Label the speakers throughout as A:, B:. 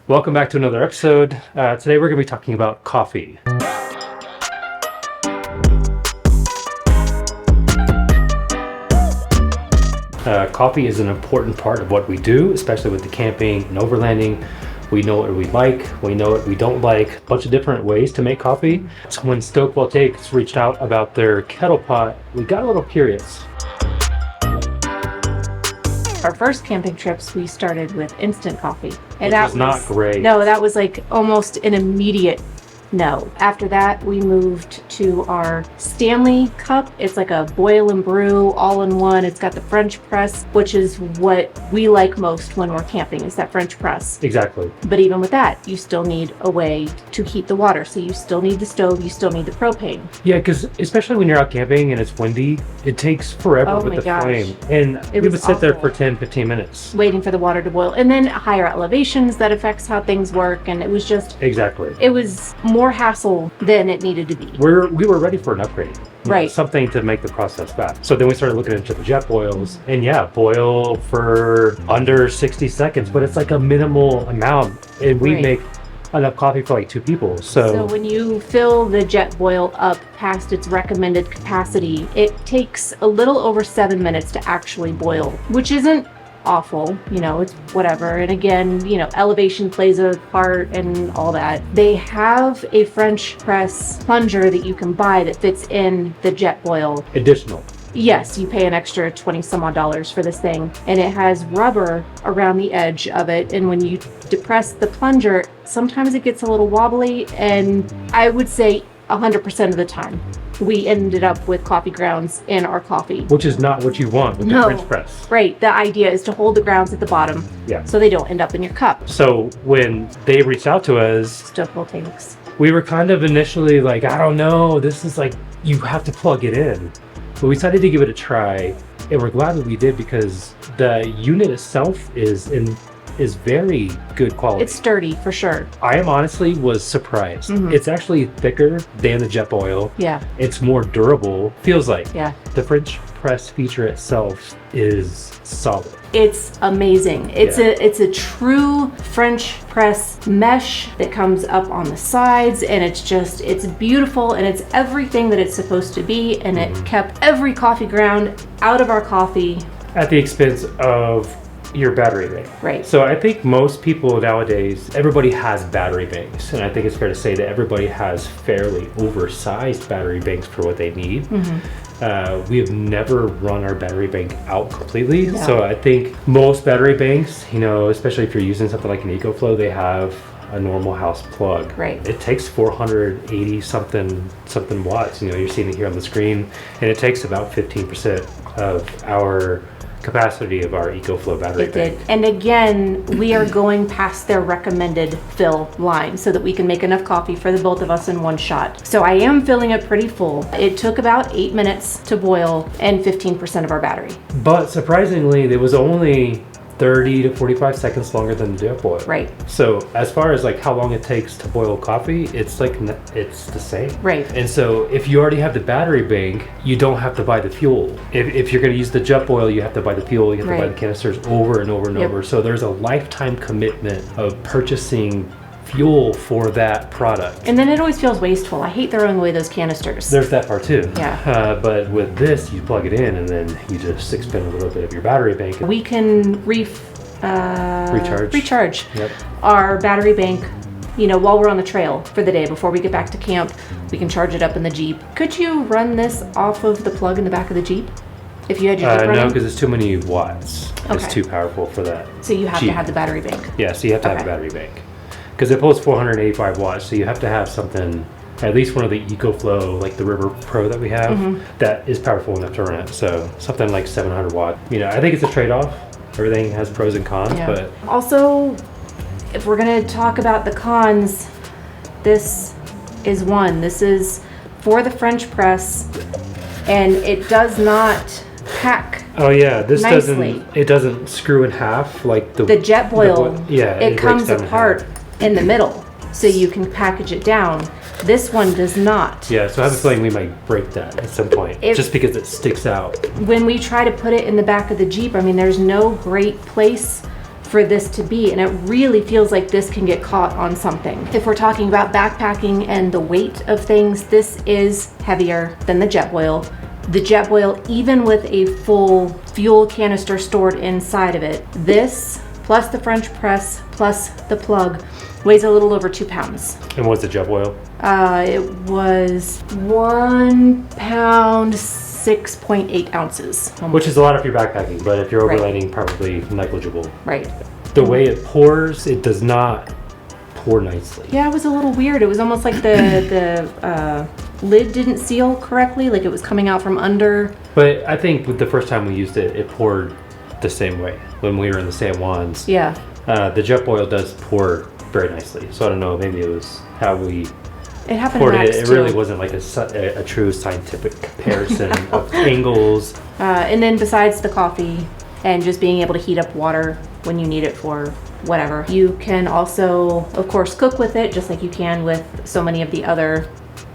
A: Welcome back to another episode. Today we're going to be talking about coffee. Coffee is an important part of what we do, especially with the camping and overlanding. We know what we like, we know what we don't like, a bunch of different ways to make coffee. So when Stoke Voltaics reached out about their kettle pot, we got a little curious.
B: Our first camping trips, we started with instant coffee.
A: And that was not great.
B: No, that was like almost an immediate no. After that, we moved to our Stanley cup. It's like a boil and brew all in one. It's got the French press, which is what we like most when we're camping, is that French press.
A: Exactly.
B: But even with that, you still need a way to heat the water. So you still need the stove, you still need the propane.
A: Yeah, because especially when you're out camping and it's windy, it takes forever with the flame. And we would sit there for 10-15 minutes.
B: Waiting for the water to boil. And then higher elevations, that affects how things work. And it was just...
A: Exactly.
B: It was more hassle than it needed to be.
A: We were ready for an upgrade.
B: Right.
A: Something to make the process fast. So then we started looking into the Jetboils, and yeah, boil for under 60 seconds, but it's like a minimal amount, and we make enough coffee for like 2 people. So
B: when you fill the Jetboil up past its recommended capacity, it takes a little over 7 minutes to actually boil, which isn't awful, you know, it's whatever. And again, you know, elevation plays a part and all that. They have a French press plunger that you can buy that fits in the Jetboil.
A: Additional.
B: Yes, you pay an extra $20 some odd for this thing, and it has rubber around the edge of it, and when you depress the plunger, sometimes it gets a little wobbly, and I would say 100% of the time we ended up with coffee grounds in our coffee.
A: Which is not what you want with the French press.
B: Right, the idea is to hold the grounds at the bottom, so they don't end up in your cup.
A: So when they reached out to us,
B: Stoke Voltaics,
A: we were kind of initially like, I don't know, this is like, you have to plug it in. But we decided to give it a try, and we're glad that we did because the unit itself is very good quality.
B: It's sturdy for sure.
A: I honestly was surprised. It's actually thicker than the Jetboil.
B: Yeah.
A: It's more durable. Feels like.
B: Yeah. The
A: French press feature itself is solid.
B: It's amazing. It's a true French press mesh that comes up on the sides, and it's beautiful, and it's everything that it's supposed to be, and it kept every coffee ground out of our coffee.
A: At the expense of your battery bank.
B: Right.
A: So I think most people nowadays, everybody has battery banks, and I think it's fair to say that everybody has fairly oversized battery banks for what they need. We have never run our battery bank out completely. No. So I think most battery banks, you know, especially if you're using something like an EcoFlow, they have a normal house plug.
B: Right.
A: It takes 480 something watts. You know, you're seeing it here on the screen, and it takes about 15% of our capacity of our EcoFlow battery bank.
B: It did. And again, we are going past their recommended fill line so that we can make enough coffee for the both of us in one shot. So I am filling it pretty full. It took about 8 minutes to boil and 15% of our battery.
A: But surprisingly, there was only 30 to 45 seconds longer than the Jetboil.
B: Right.
A: So as far as like how long it takes to boil coffee, it's like it's the same.
B: Right.
A: And so if you already have the battery bank, you don't have to buy the fuel. If you're going to use the Jetboil, you have to buy the fuel, you have to buy the canisters over and over and over. So there's a lifetime commitment of purchasing fuel for that product.
B: And then it always feels wasteful. I hate throwing away those canisters.
A: There's that part too.
B: Yeah.
A: But with this, you plug it in and then you just expend a little bit of your battery bank.
B: We can recharge our battery bank, you know, while we're on the trail for the day before we get back to camp. We can charge it up in the Jeep. Could you run this off of the plug in the back of the Jeep? If you had your Jeep running?
A: No, because it's too many watts. Okay. It's too powerful for that.
B: So you have to have the battery bank.
A: Yeah, so you have to have the battery bank. Because it pulls 485 watts, so you have to have something, at least one of the EcoFlow, like the River Pro that we have, that is powerful enough to run it. So something like 700 watt. You know, I think it's a trade-off. Everything has pros and cons, but...
B: Also, if we're going to talk about the cons, this is one. This is for the French press, and it does not pack.
A: Oh yeah, this
B: nicely.
A: doesn't screw in half like the
B: Jetboil.
A: It
B: comes apart in the middle, so you can package it down. This one does not.
A: Yeah, so I have a feeling we might break that at some point, just because it sticks out.
B: When we try to put it in the back of the Jeep, I mean, there's no great place for this to be, and it really feels like this can get caught on something. If we're talking about backpacking and the weight of things, this is heavier than the Jetboil. The Jetboil, even with a full fuel canister stored inside of it, this plus the French press plus the plug weighs a little over 2 pounds.
A: And what's the Jetboil?
B: It was 1 pound 6.8 ounces.
A: Which is a lot if you're backpacking, but if you're overlanding, probably negligible.
B: Right.
A: The way it pours, it does not pour nicely.
B: Yeah, it was a little weird. It was almost like the lid didn't seal correctly, like it was coming out from under.
A: But I think with the first time we used it, it poured the same way when we were in the San Juans.
B: Yeah.
A: The Jetboil does pour very nicely. So I don't know, maybe it was how we
B: It happened
A: poured it.
B: next
A: It really
B: too.
A: wasn't like a true scientific comparison of angles.
B: And then besides the coffee and just being able to heat up water when you need it for whatever, you can also, of course, cook with it just like you can with so many of the other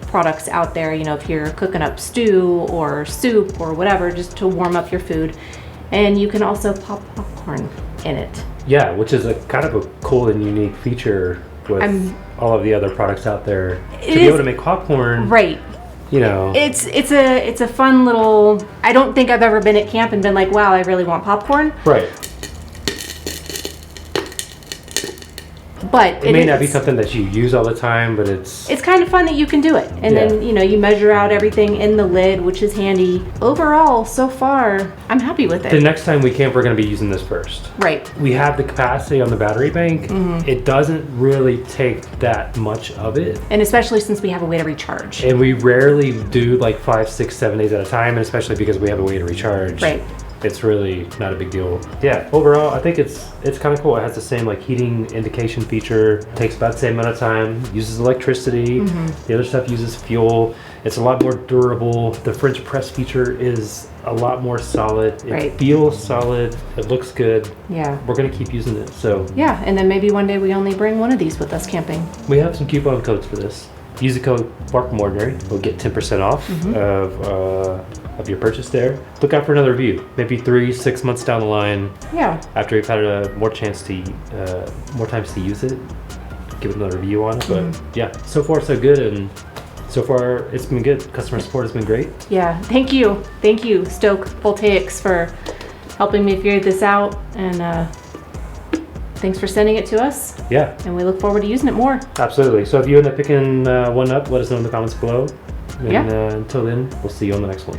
B: products out there. You know, if you're cooking up stew or soup or whatever, just to warm up your food. And you can also pop popcorn in it.
A: Yeah, which is a kind of a cool and unique feature with all of the other products out there. To be able to make popcorn,
B: right?
A: You know,
B: it's a fun little. I don't think I've ever been at camp and been like, wow, I really want popcorn.
A: right.
B: But
A: It may not be something that you use all the time, but it's
B: kind of fun that you can do it. And
A: Yeah.
B: then, you know, you measure out everything in the lid, which is handy. Overall, so far, I'm happy with
A: the
B: it.
A: next time we camp, we're going to be using this first.
B: Right.
A: We have the capacity on the battery bank. It doesn't really take that much of it.
B: And especially since we have a way to recharge.
A: And we rarely do like 5, 6, 7 days at a time, and especially because we have a way to recharge.
B: Right.
A: It's really not a big deal. Yeah, overall, I think it's kind of cool. It has the same like heating indication feature. Takes about the same amount of time. Uses electricity. The other stuff uses fuel. It's a lot more durable. The French press feature is a lot more solid. It
B: Right.
A: feels solid. It looks good.
B: Yeah.
A: We're gonna keep using it. So
B: Yeah, and then maybe one day we only bring one of these with us camping.
A: we have some coupon codes for this. Use the code BarkMordinary. We'll get 10% off of your purchase there. Look out for another review. Maybe 3, 6 months down the line,
B: Yeah.
A: after we've had more times to use it, give it another review on it. But yeah, so far so good, and so far it's been good. Customer support has been great.
B: Yeah. Thank you, Stoke Voltaics, for helping me figure this out, and thanks for sending it to us.
A: Yeah,
B: And we look forward to using it more.
A: absolutely. So if you end up picking one up, let us know in the comments below. And
B: Yeah.
A: until then, we'll see you on the next one.